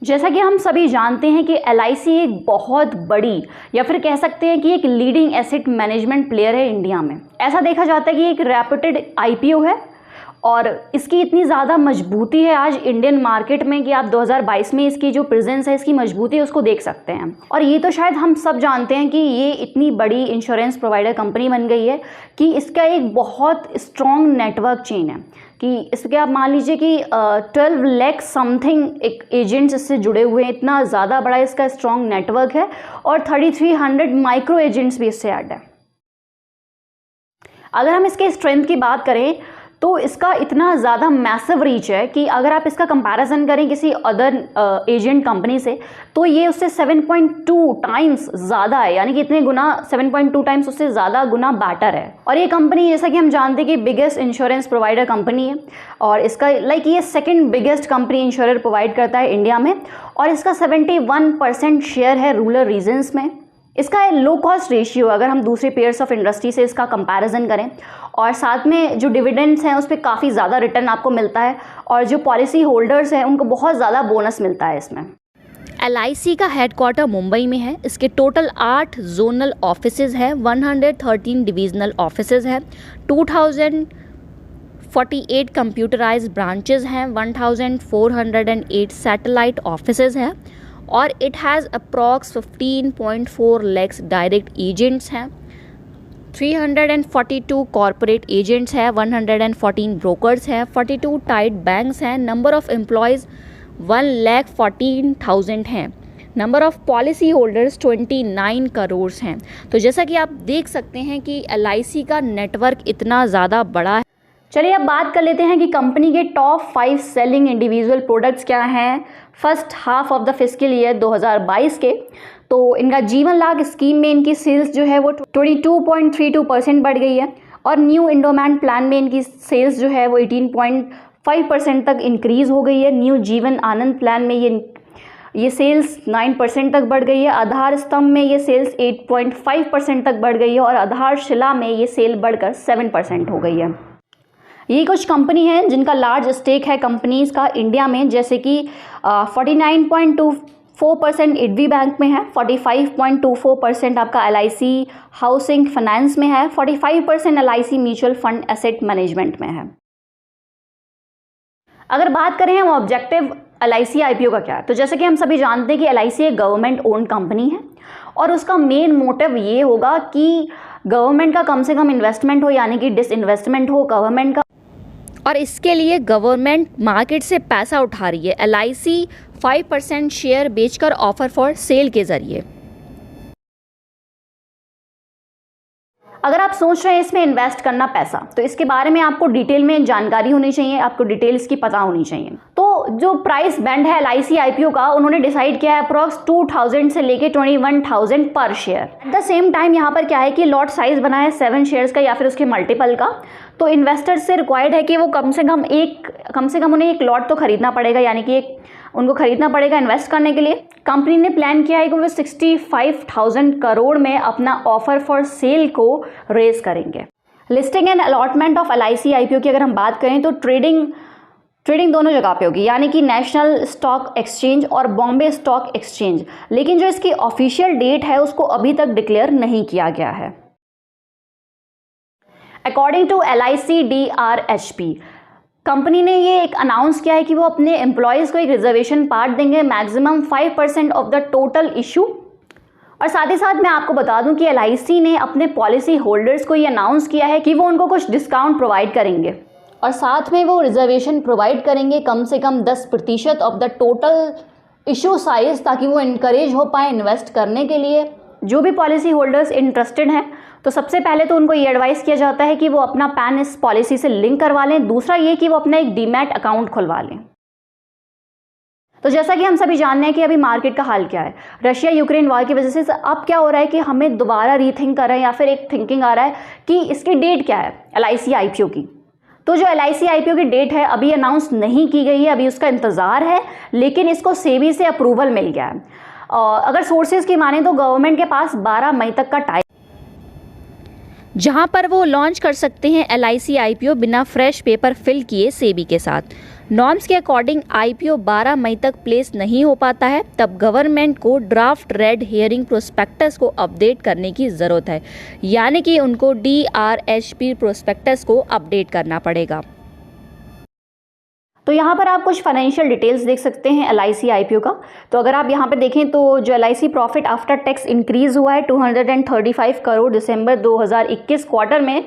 जैसा कि हम सभी जानते हैं कि एलआईसी एक बहुत बड़ी या फिर कह सकते हैं कि एक लीडिंग एसेट मैनेजमेंट प्लेयर है इंडिया में। ऐसा देखा जाता है कि एक रेप्यूटेड आईपीओ है और इसकी इतनी ज़्यादा मजबूती है आज इंडियन मार्केट में कि आप 2022 में इसकी जो प्रेजेंस है, इसकी मजबूती है, उसको देख सकते हैं। और ये तो शायद हम सब जानते हैं कि ये इतनी बड़ी इंश्योरेंस प्रोवाइडर कंपनी बन गई है कि इसका एक बहुत स्ट्रॉन्ग नेटवर्क चेन है कि इसके आप मान लीजिए कि 12 लाख समथिंग एक एजेंट्स इससे जुड़े हुए हैं। इतना ज़्यादा बड़ा इसका स्ट्रॉन्ग नेटवर्क है और 3300 माइक्रो एजेंट्स भी इससे ऐड है। अगर हम इसके स्ट्रेंथ की बात करें तो इसका इतना ज़्यादा मैसिव रीच है कि अगर आप इसका कंपैरिजन करें किसी अदर एजेंट कंपनी से तो ये उससे 7.2 टाइम्स ज़्यादा है, यानी कि इतने गुना 7.2 टाइम्स उससे ज़्यादा गुना बेटर है। और ये कंपनी जैसा कि हम जानते हैं कि बिगेस्ट इंश्योरेंस प्रोवाइडर कंपनी है और इसका ये second biggest company insurer provide करता है इंडिया में और इसका 71% शेयर है रूरल रीजन्स में। इसका लो कॉस्ट रेशियो अगर हम दूसरे पेयर्स ऑफ इंडस्ट्री से इसका कंपैरिजन करें और साथ में जो डिविडेंड्स हैं उस पर काफ़ी ज़्यादा रिटर्न आपको मिलता है और जो पॉलिसी होल्डर्स हैं उनको बहुत ज़्यादा बोनस मिलता है इसमें। एलआईसी का हेडक्वार्टर मुंबई में है। इसके टोटल 8 जोनल ऑफिसेज हैं, 113 डिविजनल ऑफिसेज हैं, 2048 कंप्यूटराइज्ड ब्रांचेज हैं, 1408 सैटेलाइट ऑफिसेज हैं और it has approx 15.4 lakhs direct agents हैं, 342 कॉरपोरेट एजेंट्स हैं, 114 ब्रोकर्स हैं, 42 टाइड बैंक्स हैं, नंबर ऑफ एम्प्लॉयज़ 1,14,000 हैं, number of policy holders 29 crore हैं। तो जैसा कि आप देख सकते हैं कि एलआईसी का नेटवर्क इतना ज़्यादा बड़ा है। चलिए अब बात कर लेते हैं कि कंपनी के टॉप 5 सेलिंग इंडिविजुअल प्रोडक्ट्स क्या हैं first half of the fiscal year 2022 के। तो इनका जीवन लाभ स्कीम में इनकी सेल्स जो है वो 22.32% बढ़ गई है और न्यू इंडोमेंट प्लान में इनकी सेल्स जो है वो 18.5% तक इंक्रीज़ हो गई है। न्यू जीवन आनंद प्लान में ये सेल्स 9% तक बढ़ गई है। आधार स्तंभ में ये सेल्स 8.5% तक बढ़ गई है और आधार शिला में ये सेल बढ़कर 7% हो गई है। ये कुछ कंपनी है जिनका लार्ज स्टेक है कंपनीज का इंडिया में, जैसे कि 49.24% इडवी बैंक में है, 45.24% आपका एलआईसी हाउसिंग फाइनेंस में है, 45% LIC mutual fund asset management में है। अगर बात करें हम ऑब्जेक्टिव एलआईसी आईपीओ का क्या है, तो जैसे कि हम सभी जानते हैं कि एलआईसी एक गवर्नमेंट ओन्ड कंपनी है और उसका मेन मोटिव ये होगा कि गवर्नमेंट का कम से कम इन्वेस्टमेंट हो, यानी कि डिसइन्वेस्टमेंट हो गवर्नमेंट का, और इसके लिए गवर्नमेंट मार्केट से पैसा उठा रही है एलआईसी 5% शेयर बेचकर ऑफर फॉर सेल के जरिए। अगर आप सोच रहे हैं इसमें इन्वेस्ट करना पैसा, तो इसके बारे में आपको डिटेल में जानकारी होनी चाहिए, आपको डिटेल्स की पता होनी चाहिए। तो जो प्राइस बैंड है एलआईसी आईपीओ का, उन्होंने डिसाइड किया है अप्रॉक्स 2000 से लेके 21,000 पर share. At the same time यहाँ पर क्या है कि लॉट साइज बना है 7 शेयर्स का या फिर उसके मल्टीपल का। तो इन्वेस्टर्स से रिक्वायर्ड है कि वो कम से कम उन्हें एक लॉट तो खरीदना पड़ेगा, यानी कि उनको खरीदना पड़ेगा इन्वेस्ट करने के लिए। कंपनी ने प्लान किया है कि वो 65,000 करोड़ में अपना ऑफर फॉर सेल को रेज करेंगे। Listing and allotment of LIC IPO की अगर हम बात करें तो ट्रेडिंग दोनों जगह पे होगी, यानी कि नेशनल स्टॉक एक्सचेंज और बॉम्बे स्टॉक एक्सचेंज। लेकिन जो इसकी ऑफिशियल डेट है उसको अभी तक डिक्लेयर नहीं किया गया है। According to LIC DRHP, company ने ये एक अनाउंस किया है कि वो अपने एम्प्लॉयज़ को एक रिजर्वेशन पार्ट देंगे, maximum 5% of the total issue. और साथ ही साथ मैं आपको बता दूं कि एलआईसी ने अपने पॉलिसी होल्डर्स को ये अनाउंस किया है कि वो उनको कुछ डिस्काउंट प्रोवाइड करेंगे और साथ में वो रिजर्वेशन प्रोवाइड करेंगे कम से कम 10% of the total issue size, ताकि वो इनकरेज हो पाए इन्वेस्ट करने के लिए। जो भी पॉलिसी होल्डर्स इंटरेस्टेड हैं तो सबसे पहले तो उनको ये एडवाइस किया जाता है कि वो अपना पैन इस पॉलिसी से लिंक करवा लें। दूसरा ये कि वो अपना एक डीमैट अकाउंट खुलवा लें। तो जैसा कि हम सभी जानते हैं कि अभी मार्केट का हाल क्या है, रशिया यूक्रेन वॉर की वजह से अब क्या हो रहा है कि हमें दोबारा रीथिंक कर रहे हैं या फिर एक थिंकिंग आ रहा है कि इसकी डेट क्या है एलआईसी आईपीओ की। तो जो एलआईसी आईपीओ की डेट है अभी अनाउंस नहीं की गई है, अभी उसका इंतज़ार है, लेकिन इसको सेबी से अप्रूवल मिल गया है। अगर सोर्सेज की माने तो गवर्नमेंट के पास 12 मई तक का टाइम, जहां पर वो लॉन्च कर सकते हैं एलआईसी आईपीओ बिना फ्रेश पेपर फिल किए सेबी के साथ। नॉर्म्स के अकॉर्डिंग IPO 12 मई तक प्लेस नहीं हो पाता है, तब गवर्नमेंट को ड्राफ्ट रेड हेयरिंग प्रोस्पेक्टस को अपडेट करने की ज़रूरत है, यानी कि उनको DRHP प्रोस्पेक्टस को अपडेट करना पड़ेगा। तो यहाँ पर आप कुछ फाइनेंशियल डिटेल्स देख सकते हैं LIC IPO का। तो अगर आप यहाँ पे देखें तो जो LIC profit after tax increase हुआ है 235 करोड़ दिसंबर 2021 क्वार्टर में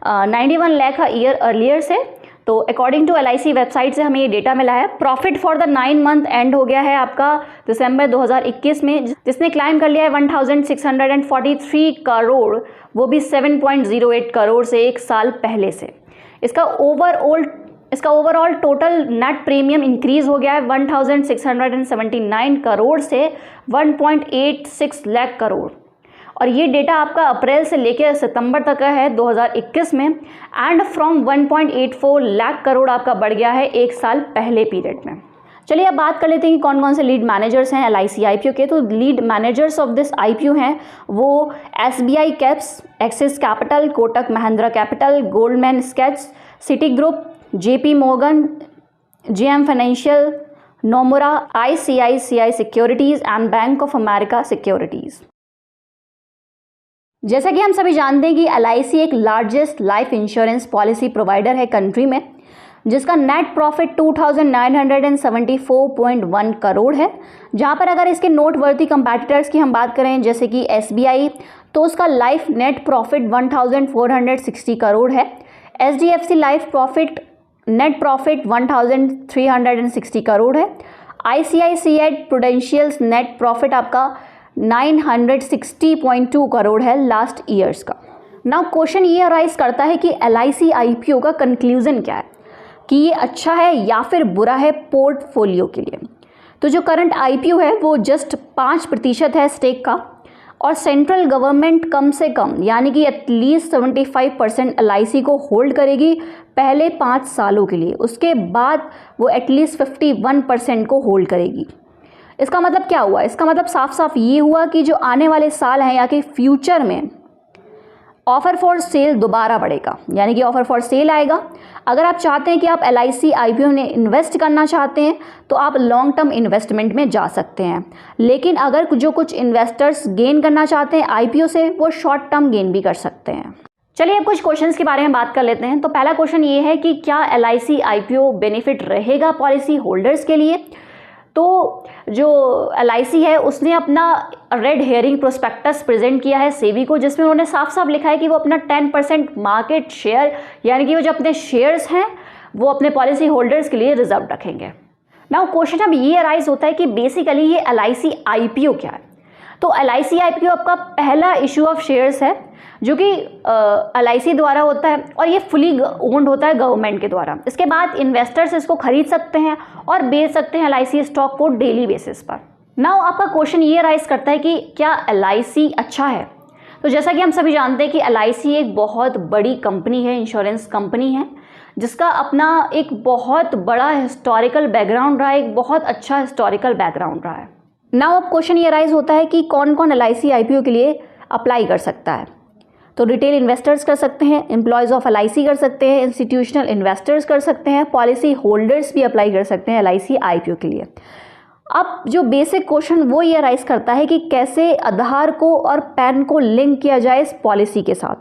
91 लाख ईयर अर्लियर से। तो अकॉर्डिंग टू LIC वेबसाइट से हमें ये डेटा मिला है। Profit for the 9 month and हो गया है आपका दिसंबर 2021 में, जिसने क्लाइम कर लिया है 1643 करोड़, वो भी 7.08 करोड़ से एक साल पहले से। इसका overall total net premium increase हो गया है 1679 करोड़ से 1.86 लाख करोड़। और ये डेटा आपका अप्रैल से लेकर सितंबर तक का है 2021 में, एंड फ्रॉम 1.84 लाख करोड़ आपका बढ़ गया है एक साल पहले पीरियड में। चलिए अब बात कर लेते हैं कि कौन कौन से लीड मैनेजर्स हैं LIC IPO के। तो lead managers of this IPO हैं वो SBI caps, Axis capital, Kotak Mahindra capital, Goldman Sachs, Citigroup, JP Morgan, JM financial, Nomura, ICICI securities and bank of America securities. जैसा कि हम सभी जानते हैं कि LIC एक largest life insurance policy provider है कंट्री में, जिसका नेट प्रॉफिट 2974.1 करोड़ है। जहां पर अगर इसके नोटवर्दी कंपैटिटर्स की हम बात करें जैसे कि SBI, तो उसका लाइफ नेट प्रॉफिट 1460 करोड़ है। HDFC life profit net profit 1360 crore है। ICICI प्रूडेंशियल्स नेट प्रॉफिट आपका 960.2 करोड़ है लास्ट ईयर्स का। नाउ क्वेश्चन ये अराइज करता है कि LIC IPO का कंक्लूजन क्या है, कि ये अच्छा है या फिर बुरा है पोर्टफोलियो के लिए। तो जो करंट IPO है वो जस्ट 5% है स्टेक का, और सेंट्रल गवर्नमेंट कम से कम यानी कि एटलीस्ट 75% LIC को होल्ड करेगी पहले 5 सालों के लिए। उसके बाद वो एटलीस्ट 51% को होल्ड करेगी। इसका मतलब क्या हुआ? इसका मतलब साफ साफ ये हुआ कि जो आने वाले साल हैं या कि फ्यूचर में ऑफ़र फॉर सेल दोबारा बढ़ेगा, यानी कि ऑफ़र फॉर सेल आएगा। अगर आप चाहते हैं कि आप LIC IPO में इन्वेस्ट करना चाहते हैं तो आप लॉन्ग टर्म इन्वेस्टमेंट में जा सकते हैं, लेकिन अगर जो कुछ इन्वेस्टर्स गेन करना चाहते हैं IPO से, वो शॉर्ट टर्म गेन भी कर सकते हैं। चलिए अब कुछ क्वेश्चंस के बारे में बात कर लेते हैं। तो पहला क्वेश्चन ये है कि क्या LIC IPO बेनिफिट रहेगा पॉलिसी होल्डर्स के लिए? तो जो LIC है उसने अपना रेड हेयरिंग प्रोस्पेक्टस प्रेजेंट किया है सेबी को, जिसमें उन्होंने साफ साफ लिखा है कि वो अपना 10% मार्केट शेयर, यानी कि वो जो अपने शेयर्स हैं वो अपने पॉलिसी होल्डर्स के लिए रिजर्व रखेंगे। नाउ क्वेश्चन अब ये अराइज होता है कि बेसिकली ये LIC IPO क्या है? तो LIC IPO आपका पहला इशू ऑफ शेयर्स है जो कि LIC द्वारा होता है, और ये फुली ओन्ड होता है गवर्नमेंट के द्वारा। इसके बाद इन्वेस्टर्स इसको खरीद सकते हैं और बेच सकते हैं LIC स्टॉक को डेली बेसिस पर। नाउ आपका क्वेश्चन ये राइज करता है कि क्या LIC अच्छा है? तो जैसा कि हम सभी जानते हैं कि LIC एक बहुत बड़ी कंपनी है, इंश्योरेंस कंपनी है, जिसका अपना एक बहुत बड़ा हिस्टोरिकल बैकग्राउंड रहा है, एक बहुत अच्छा हिस्टोरिकल बैकग्राउंड रहा है। नाउ अब क्वेश्चन ये राइज होता है कि कौन कौन LIC IPO के लिए अप्लाई कर सकता है? तो रिटेल इन्वेस्टर्स कर सकते हैं, एम्प्लॉयज़ ऑफ LIC कर सकते हैं, इंस्टीट्यूशनल इन्वेस्टर्स कर सकते हैं, पॉलिसी होल्डर्स भी अप्लाई कर सकते हैं LIC IPO के लिए। अब जो बेसिक क्वेश्चन वो ये राइज करता है कि कैसे आधार को और पैन को लिंक किया जाए इस पॉलिसी के साथ।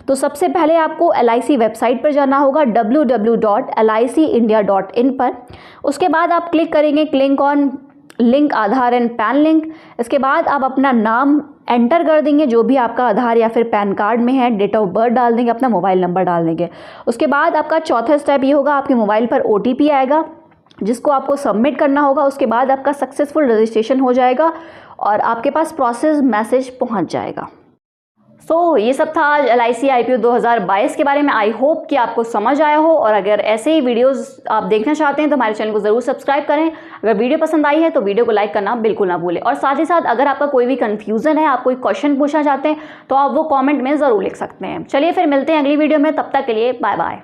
तो सबसे पहले आपको LIC वेबसाइट पर जाना होगा www.licindia.in पर। उसके बाद आप क्लिक करेंगे click on link Aadhaar and pan link. इसके बाद आप अपना नाम एंटर कर देंगे जो भी आपका आधार या फिर पैन कार्ड में है, डेट ऑफ बर्थ डाल देंगे, अपना मोबाइल नंबर डाल देंगे। उसके बाद आपका चौथा स्टेप ये होगा, आपके मोबाइल पर OTP आएगा जिसको आपको सबमिट करना होगा। उसके बाद आपका सक्सेसफुल रजिस्ट्रेशन हो जाएगा और आपके पास प्रोसेस मैसेज पहुंच जाएगा। सो ये सब था आज LIC IPO 2022 के बारे में। आई होप कि आपको समझ आया हो, और अगर ऐसे ही वीडियोस आप देखना चाहते हैं तो हमारे चैनल को ज़रूर सब्सक्राइब करें। अगर वीडियो पसंद आई है तो वीडियो को लाइक करना बिल्कुल ना भूलें, और साथ ही साथ अगर आपका कोई भी कन्फ्यूज़न है, आप कोई क्वेश्चन पूछना चाहते हैं तो आप वो कॉमेंट में ज़रूर लिख सकते हैं। चलिए फिर मिलते हैं अगली वीडियो में, तब तक के लिए बाय बाय।